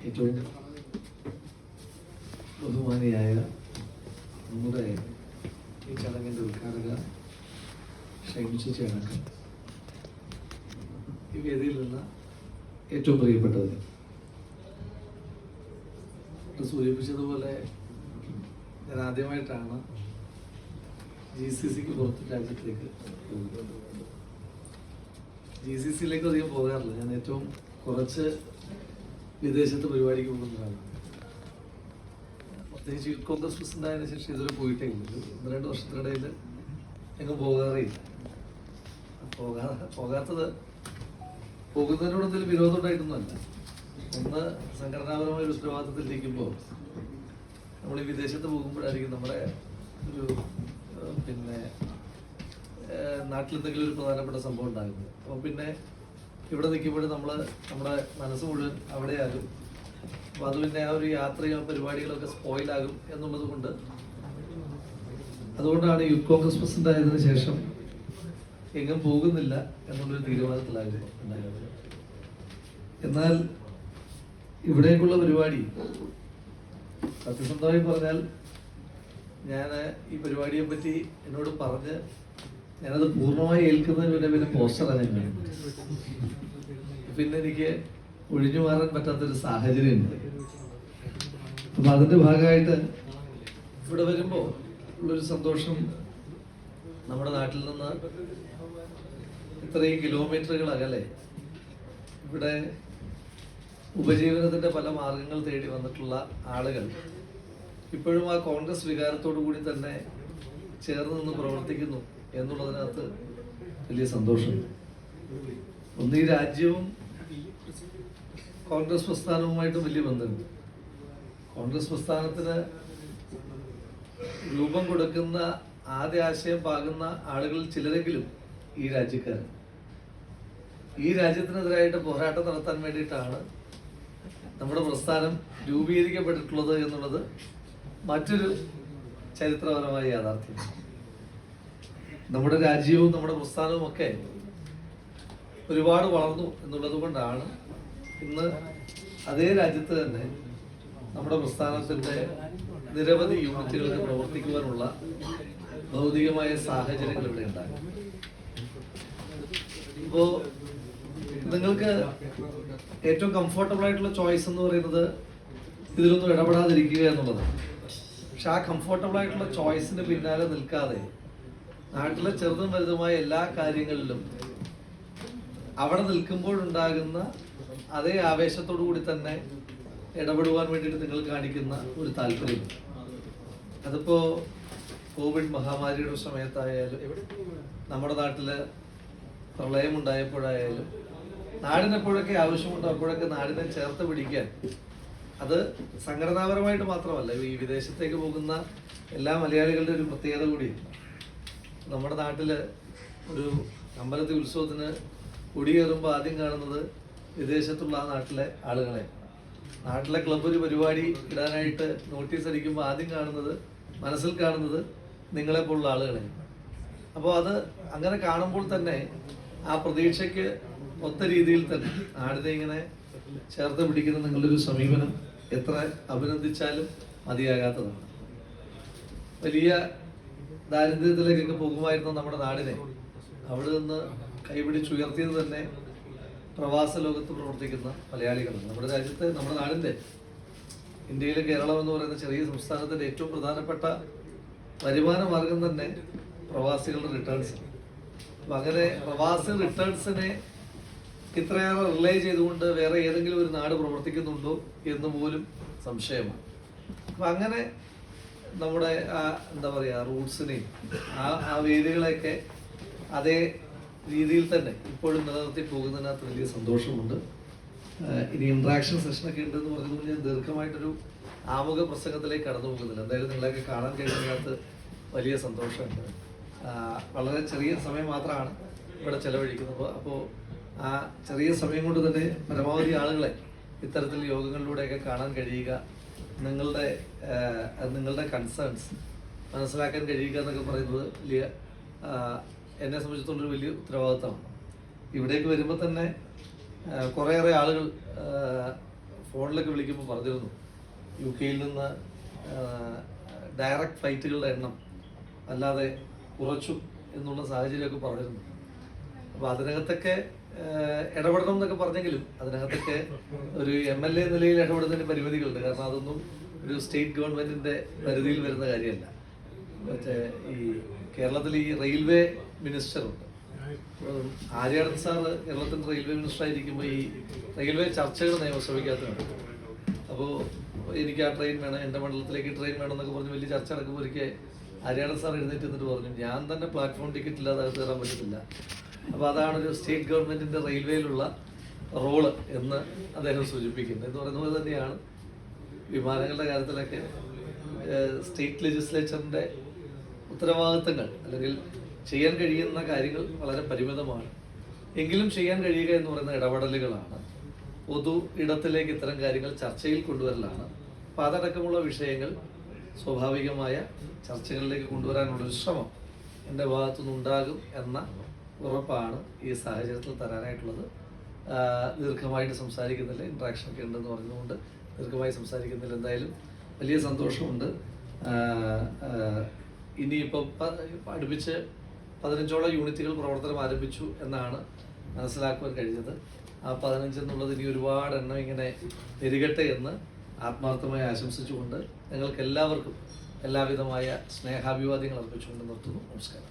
ഏറ്റവും ബഹുമാനിയായ നമ്മുടെ ഈ ചടങ്ങിൻ്റെ ഉദ്ഘാടക ക്ഷണിച്ചടക്കം ഈ വേദിയിൽ നിന്ന് ഏറ്റവും പ്രിയപ്പെട്ടത് സൂചിപ്പിച്ചതുപോലെ ഞാൻ ആദ്യമായിട്ടാണ് GCCക്ക് പുറത്ത് രാജ്യത്തേക്ക് പോകുന്നത്. GCCയിലേക്ക് അധികം പോകാറില്ല. ഞാൻ ഏറ്റവും കുറച്ച് വിദേശത്ത് പരിപാടിക്ക് പോകുന്നതാണ്. പ്രത്യേകിച്ച് യൂത്ത് കോൺഗ്രസ് പ്രസിഡന്റ് ആയതിനു ശേഷം ഇതുവരെ പോയിട്ടേ ഇല്ല. 1-2 വർഷത്തിനിടയിൽ എങ്ങും പോകാറേയില്ല. പോകാത്തത് പോകുന്നതിനോട് എന്തെങ്കിലും വിരോധം ഉണ്ടായിട്ടൊന്നുമല്ല. ഒന്ന്, സംഘടനാപരമായ ഒരു ഉത്തരവാദിത്തത്തിലിരിക്കുമ്പോൾ നമ്മൾ ഈ വിദേശത്ത് പോകുമ്പോഴായിരിക്കും നമ്മുടെ ഒരു നാട്ടിലെന്തെങ്കിലും ഒരു പ്രധാനപ്പെട്ട സംഭവം ഉണ്ടാകുന്നത്. അപ്പോൾ പിന്നെ ഇവിടെ നിൽക്കുമ്പോഴും നമ്മുടെ മനസ്സ് മുഴുവൻ അവിടെയാകും. അപ്പോൾ അത് പിന്നെ ആ ഒരു യാത്രയും പരിപാടികളൊക്കെ സ്പോയിലാകും എന്നുള്ളത് അതുകൊണ്ടാണ് യൂത്ത് കോൺഗ്രസ് പ്രസിഡന്റ് ആയതിനു ശേഷം എങ്ങും പോകുന്നില്ല എന്നുള്ളൊരു തീരുമാനത്തിലായിരുന്നു ഉണ്ടായിരുന്നത്. എന്നാൽ ഇവിടേക്കുള്ള പരിപാടി സത്യസന്ധമായി പറഞ്ഞാൽ ഞാൻ ഈ പരിപാടിയെ പറ്റി എന്നോട് പറഞ്ഞ് ഞാനത് പൂർണ്ണമായി ഏൽക്കുന്നതിന് പിന്നെ പോസ്റ്ററാണ് ഞാൻ. പിന്നെ എനിക്ക് ഒഴിഞ്ഞു മാറാൻ പറ്റാത്തൊരു സാഹചര്യമുണ്ട്. അപ്പൊ അതിന്റെ ഭാഗമായിട്ട് ഇവിടെ വരുമ്പോൾ ഉള്ളൊരു സന്തോഷം, നമ്മുടെ നാട്ടിൽ നിന്ന് ഇത്രയും കിലോമീറ്ററുകൾ അകലെ ഇവിടെ ഉപജീവനത്തിന്റെ പല മാർഗങ്ങൾ തേടി വന്നിട്ടുള്ള ആളുകൾ ഇപ്പോഴും ആ കോൺഗ്രസ് വികാരത്തോടു കൂടി തന്നെ ചേർന്ന് നിന്ന് പ്രവർത്തിക്കുന്നു എന്നുള്ളതിനകത്ത് വലിയ സന്തോഷം. ഒന്ന്, ഈ രാജ്യവും കോൺഗ്രസ് പ്രസ്ഥാനവുമായിട്ട് വലിയ ബന്ധമുണ്ട്. കോൺഗ്രസ് പ്രസ്ഥാനത്തിന് രൂപം കൊടുക്കുന്ന ആദ്യ ആശയം പാകുന്ന ആളുകളിൽ ചിലരെങ്കിലും ഈ രാജ്യക്കാരൻ. ഈ രാജ്യത്തിനെതിരായിട്ട് പോരാട്ടം നടത്താൻ വേണ്ടിയിട്ടാണ് നമ്മുടെ പ്രസ്ഥാനം രൂപീകരിക്കപ്പെട്ടിട്ടുള്ളത് എന്നുള്ളത് മറ്റൊരു ചരിത്രപരമായ യാഥാർത്ഥ്യം. നമ്മുടെ രാജ്യവും നമ്മുടെ പ്രസ്ഥാനവും ഒക്കെ ഒരുപാട് വളർന്നു എന്നുള്ളത് കൊണ്ടാണ് ഇന്ന് അതേ രാജ്യത്ത് തന്നെ നമ്മുടെ പ്രസ്ഥാനത്തിന്റെ നിരവധി യൂണിറ്റുകൾക്ക് പ്രവർത്തിക്കുവാനുള്ള ഭൗതികമായ സാഹചര്യങ്ങൾ ഇവിടെ ഉണ്ടാകും. ഇപ്പോ നിങ്ങൾക്ക് ഏറ്റവും കംഫർട്ടബിൾ ആയിട്ടുള്ള ചോയ്സ് എന്ന് പറയുന്നത് ഇതിലൊന്നും ഇടപെടാതിരിക്കുക എന്നുള്ളതാണ്. പക്ഷെ ആ കംഫർട്ടബിൾ ആയിട്ടുള്ള ചോയ്സിന് പിന്നാലെ നിൽക്കാതെ നാട്ടിലെ ചെറുതും വലുതുമായ എല്ലാ കാര്യങ്ങളിലും അവിടെ നിൽക്കുമ്പോഴുണ്ടാകുന്ന അതേ ആവേശത്തോടു കൂടി തന്നെ ഇടപെടുവാൻ വേണ്ടിയിട്ട് നിങ്ങൾ കാണിക്കുന്ന ഒരു താല്പര്യം, അതിപ്പോ കോവിഡ് മഹാമാരിയുടെ സമയത്തായാലും നമ്മുടെ നാട്ടില് പ്രളയമുണ്ടായപ്പോഴായാലും നാടിനെപ്പോഴൊക്കെ ആവശ്യമുണ്ടോ അപ്പോഴൊക്കെ നാടിനെ ചേർത്ത് പിടിക്കാൻ, അത് സംഘടനാപരമായിട്ട് മാത്രമല്ല, ഈ വിദേശത്തേക്ക് പോകുന്ന എല്ലാ മലയാളികളുടെ ഒരു പ്രത്യേകത കൂടിയാണ്. നമ്മുടെ നാട്ടില് ഒരു അമ്പലത്തിൽ ഉത്സവത്തിന് കൊടിയേറുമ്പോൾ ആദ്യം കാണുന്നത് വിദേശത്തുള്ള ആ നാട്ടിലെ ആളുകളെ. നാട്ടിലെ ക്ലബ്ബ് ഒരു പരിപാടി ഇടാനായിട്ട് നോട്ടീസ് അടിക്കുമ്പോൾ ആദ്യം കാണുന്നത്, മനസ്സിൽ കാണുന്നത് നിങ്ങളെപ്പോലുള്ള ആളുകളെ. അപ്പോൾ അത് അങ്ങനെ കാണുമ്പോൾ തന്നെ ആ പ്രതീക്ഷയ്ക്ക് ഒത്ത രീതിയിൽ തന്നെ നാടിനെ ഇങ്ങനെ ചേർത്ത് പിടിക്കുന്ന നിങ്ങളുടെ ഒരു സമീപനം എത്ര അഭിനന്ദിച്ചാലും മതിയാകാത്തതാണ്. വലിയ ദാരിദ്ര്യത്തിലേക്കൊക്കെ പോകുമായിരുന്ന നമ്മുടെ നാടിനെ അവിടെ നിന്ന് കൈപിടിച്ചുയർത്തിയത് തന്നെ പ്രവാസ ലോകത്ത് പ്രവർത്തിക്കുന്ന മലയാളികളാണ്. നമ്മുടെ രാജ്യത്തെ, നമ്മുടെ നാടിൻ്റെ, ഇന്ത്യയിലെ കേരളം എന്ന് പറയുന്ന ചെറിയ സംസ്ഥാനത്തിൻ്റെ ഏറ്റവും പ്രധാനപ്പെട്ട വരുമാന മാർഗം തന്നെ പ്രവാസികളുടെ റിട്ടേൺസ്. അപ്പം അങ്ങനെ പ്രവാസി റിട്ടേൺസിനെ ഇത്രയേറെ റിലേ ചെയ്തുകൊണ്ട് വേറെ ഏതെങ്കിലും ഒരു നാട് പ്രവർത്തിക്കുന്നുണ്ടോ എന്ന് പോലും സംശയമാണ്. അപ്പം അങ്ങനെ നമ്മുടെ എന്താ പറയുക, റൂട്ട്സിനെയും ആ വേദികളെയൊക്കെ അതേ രീതിയിൽ തന്നെ ഇപ്പോഴും നിലനിർത്തി പോകുന്നതിനകത്ത് വലിയ സന്തോഷമുണ്ട്. ഇനി ഇൻട്രാക്ഷൻ സെഷനൊക്കെ ഉണ്ടെന്ന് പറഞ്ഞതുകൊണ്ട് ഞാൻ ദീർഘമായിട്ടൊരു ആമുഖ പ്രസംഗത്തിലേക്ക് കടന്നു പോകുന്നില്ല. എന്തായാലും നിങ്ങളെയൊക്കെ കാണാൻ കഴിയുന്നതിനകത്ത് വലിയ സന്തോഷമുണ്ട്. വളരെ ചെറിയ സമയം മാത്രമാണ് ഇവിടെ ചെലവഴിക്കുന്നത്. അപ്പോൾ ആ ചെറിയ സമയം കൊണ്ട് തന്നെ പരമാവധി ആളുകളെ ഇത്തരത്തിൽ യോഗങ്ങളിലൂടെയൊക്കെ കാണാൻ കഴിയുക, നിങ്ങളുടെ കൺസേൺസ് മനസ്സിലാക്കാൻ കഴിയുക എന്നൊക്കെ പറയുന്നത് വലിയ, എന്നെ സംബന്ധിച്ചിടത്തോളം വലിയ ഉത്തരവാദിത്തമാണ്. ഇവിടേക്ക് വരുമ്പോൾ തന്നെ കുറേയേറെ ആളുകൾ ഫോണിലൊക്കെ വിളിക്കുമ്പോൾ പറഞ്ഞിരുന്നു UK നിന്ന് ഡയറക്റ്റ് ഫ്ലൈറ്റുകളുടെ എണ്ണം അല്ലാതെ കുറച്ചു എന്നുള്ള സാഹചര്യമൊക്കെ പറഞ്ഞിരുന്നു. അപ്പോൾ അതിനകത്തൊക്കെ ഇടപെടണം എന്നൊക്കെ പറഞ്ഞെങ്കിലും അതിനകത്തൊക്കെ ഒരു MLA നിലയിൽ ഇടപെടുന്നതിന് പരിമിതികളുണ്ട്. കാരണം അതൊന്നും ഒരു സ്റ്റേറ്റ് ഗവൺമെൻറ്റിൻ്റെ പരിധിയിൽ വരുന്ന കാര്യമല്ല. മറ്റേ ഈ കേരളത്തിൽ ഈ റെയിൽവേ മിനിസ്റ്ററുണ്ട്. ആര്യാടൻ സാറ് കേരളത്തിൻ്റെ റെയിൽവേ മിനിസ്റ്റർ ആയിരിക്കുമ്പോൾ ഈ റെയിൽവേ ചർച്ചകൾ നിയമസഭയ്ക്കകത്തുണ്ട്. അപ്പോൾ എനിക്ക് ആ ട്രെയിൻ വേണം, എൻ്റെ മണ്ഡലത്തിലേക്ക് ട്രെയിൻ വേണം എന്നൊക്കെ പറഞ്ഞ് വലിയ ചർച്ച നടക്കുമ്പോൾ ഒരിക്കൽ ആര്യാടൻ സാർ എഴുന്നേറ്റ് എന്നിട്ട് പറഞ്ഞു, ഞാൻ തന്നെ പ്ലാറ്റ്ഫോം ടിക്കറ്റ് ഇല്ലാതെ അകത്ത് കയറാൻ പറ്റത്തില്ല. അപ്പോൾ അതാണൊരു സ്റ്റേറ്റ് ഗവൺമെൻറ്റിൻ്റെ റെയിൽവേയിലുള്ള റോള് എന്ന് അദ്ദേഹം സൂചിപ്പിക്കുന്നത്. എന്ന് പറയുന്ന പോലെ തന്നെയാണ് വിമാനങ്ങളുടെ കാര്യത്തിലൊക്കെ സ്റ്റേറ്റ് ലെജിസ്ലേച്ചറിൻ്റെ ഉത്തരവാദിത്തങ്ങൾ അല്ലെങ്കിൽ ചെയ്യാൻ കഴിയുന്ന കാര്യങ്ങൾ വളരെ പരിമിതമാണ്. എങ്കിലും ചെയ്യാൻ കഴിയുക എന്ന് പറയുന്ന ഇടപെടലുകളാണ്, പൊതു ഇടത്തിലേക്ക് ഇത്തരം കാര്യങ്ങൾ ചർച്ചയിൽ കൊണ്ടുവരലാണ്. അപ്പോൾ അതടക്കമുള്ള വിഷയങ്ങൾ സ്വാഭാവികമായ ചർച്ചകളിലേക്ക് കൊണ്ടുവരാനുള്ളൊരു ശ്രമം എൻ്റെ ഭാഗത്തുനിന്നുണ്ടാകും എന്ന ഉറപ്പാണ് ഈ സാഹചര്യത്തിൽ തരാനായിട്ടുള്ളത്. ദീർഘമായിട്ട് സംസാരിക്കുന്നില്ല, ഇൻട്രാക്ഷനൊക്കെ ഉണ്ടെന്ന് പറഞ്ഞുകൊണ്ട് ദീർഘമായി സംസാരിക്കുന്നില്ല. എന്തായാലും വലിയ സന്തോഷമുണ്ട്. ഇനിയിപ്പോൾ അടുപ്പിച്ച് 15ഓളം യൂണിറ്റുകൾ പ്രവർത്തനം ആരംഭിച്ചു എന്നാണ് മനസ്സിലാക്കുവാൻ കഴിഞ്ഞത്. ആ 15 എന്നുള്ളത് ഇനി ഒരുപാട് എണ്ണം ഇങ്ങനെ പെരുകട്ടെ എന്ന് ആത്മാർത്ഥമായി ആശംസിച്ചുകൊണ്ട് ഞങ്ങൾക്ക് എല്ലാവർക്കും എല്ലാവിധമായ സ്നേഹാഭിവാദ്യങ്ങൾ അർപ്പിച്ചുകൊണ്ട് നിർത്തുന്നു. നമസ്കാരം.